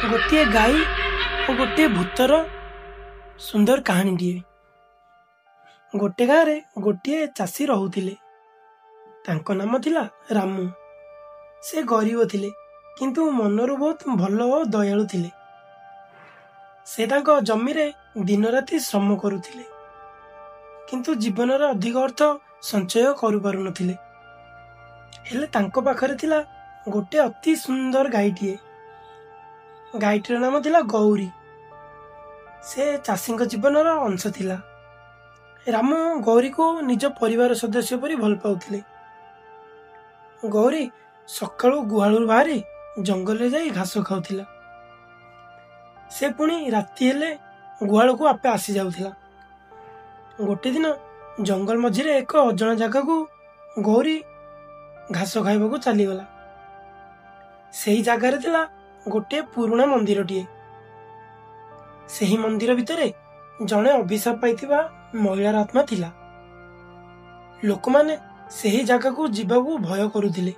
गोटे गाई और गोटे भूतर सुंदर कहानीटीए। गोटे गाँव रे गोटे चाषी रहुथिले। तांको नाम थिला रामू। से गरीब थिले किंतु मनरु बहुत भल और दयालु थिले। से तांको जमी रे दिन राति श्रम करुथिले किंतु जीवन रे अधिक अर्थ संचय करू पारु नथिले। हेले तांको पाखरे थिला गोटे अति सुंदर गाईटीए। गाईटीर नाम थिला गौरी। से चाषी जीवन अंश थिला। रामू गौरी को निज परिवार सदस्य परि भल पाउथिले। गौरी सकाळु गुहाळु बाहरी जंगल रे जाई घास खाउथिला। से पुणी राति हेले गुहाळ को आपे आसी जाउथिला। गोटे दिन जंगल मझिरे एक अजଣା जगह को गौरी घास खाइबाकू चलीगला। सेही जगार थिला गोटे पुराना मंदिरटीए। सेही मंदिर भितरे जणे अभिशाप पाइथिबा महिलार आत्मा थिला। लोक माने सेही जगह को जीवाकू भय करुथिले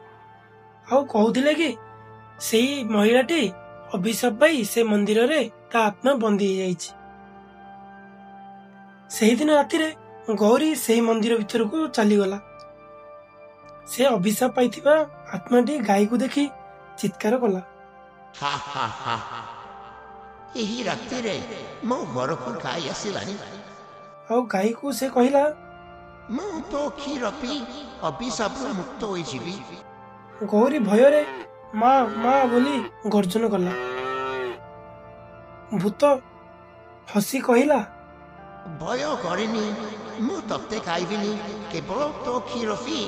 आउ कहूथिले कि सेही महिलाटी अभिशाप पाई से मंदिर रे ता आत्मा बंदी हो जाइछि। सेही दिन राति रे गौरी सेही मंदिर भितर को चलीगला। से अभिशाप पाइथिबा आत्माटी गाई को देखी चित्कार कला। एही राति रे मो घर को गाई आसिलानी। आउ गाई को से कहिला, मो तो क्षीर पी अभिशाप मुक्त होई जीवी। गौरी भय रे माँ माँ बोली गर्जन कला। भूत हसी कहिला, भय करिनी, मु तते खाइबिनी, केवल तो क्षीर पी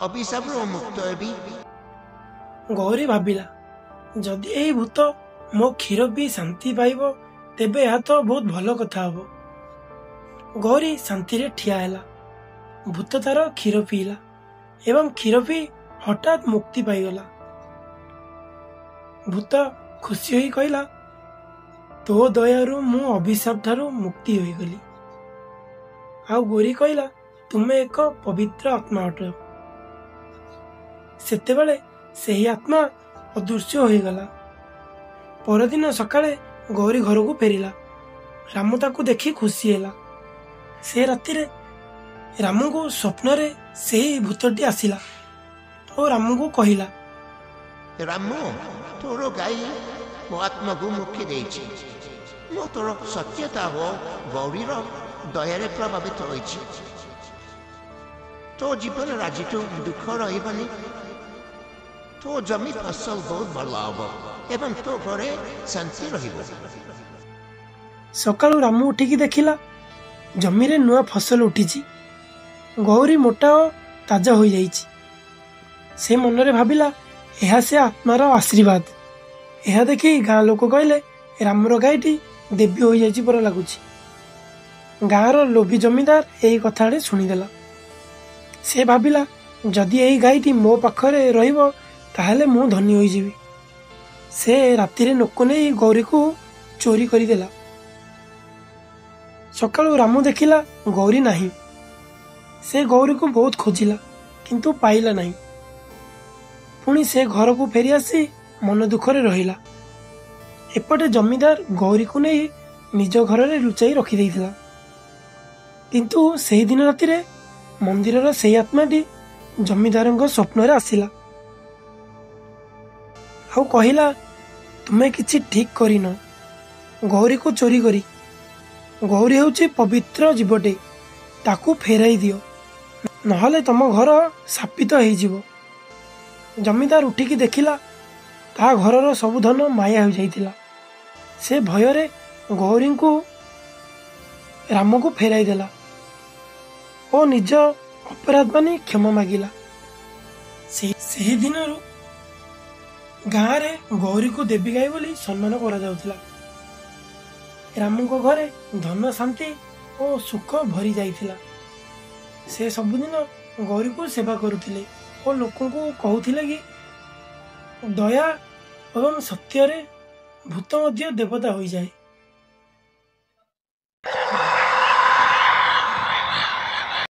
अभिशाप मुक्त हेबी। गौरी भाविला, जदि एही भूत मो क्षीर पी शांति पाइब तेबे यह तो बहुत भल कथा हबो। गौरी शांति रे ठिया हैला। भूत तार क्षीर पीला एवं क्षीर पी हठात मुक्ति पाइगला। भूत खुशी होई कहला, तो दयारु मु अभिशाप ठारू मुक्ति होई गली। आउ गौरी कहला, तुमे एक पवित्र आत्मा अट। सेतेबेले सेही आत्मा अदृश्य होई गला। परदिन सकाळे गौरी घर को फेरिला। रामू ताकू देखी खुशी हैला। से राति रे रामू को स्वप्न रे सेही भूतटी आसिला और रामू को कहिला, रामू तोर गाई मो आत्मा को मुक्ति देछि। मो तोर सत्यता हो गौरी रो दयारे प्रभावित होइछि। तो जीवन राजी तो दुख रहिबनी। तो जमी फसल बहुत भल हबो एवं तो घरे शांति रहिबो। सकाळु रामू उठिकी देखिला जमी रे नुआ फसल उठिछि। गौरी मोटा और ताजा हो जाइछि। से मनरे भाविला, एहा से आत्मार आशीर्वाद। एहा देखि गाँ लोक कहले, रामर गाईटी देवी हो जाइछि पर लागुछि। गाँर लोभी जमीदार एही कथाटे शुणिदेला। से भाविला, जदि एही गाईटी मो पाखरे रहिबो ताहले मु धनी होई जीवी। से राति रे नोक नहीं गौरी को चोरी करिदेला। सकाळु रामू देखिला गौरी नाही। से गौरी को बहुत खोजिला किंतु पाइला नहीं। पुणी से घर को फेरी आसी मन दुखरे रहिला। एपटे जमीदार गौरी को नहीं निज घर रे लुचाई रखी देइथिला। किंतु सेही दिन राति रे मंदिर रो सेही आत्माटी जमीदारंग स्वप्न रे आसिला। आउ कहिला, तुमे किछि ठीक करिन। गौरी को चोरी करी। गौरी होउछि पवित्र जीवटे, ताकू फेराई दियो, नहले तम घर शापित हो जिवो। जमीदार उठिकी देखिला ता घरर सब धन माया हो जाइतिला। से भय रे गौरी को राम को फेराई देला और निज अपराध मानी क्षमा मागिला। सेही दिनरु गाँ रे गौरी को देवी गाई बोली सम्मान करा जाउथिला। रामू को घरे धन शांति और सुख भरी जाइथिला। से सबुदिन गौरी को सेवा करुथिले और लोकों को कहूथिले कि दया एवं सत्य रे भूत मध्य देवता होई जाए।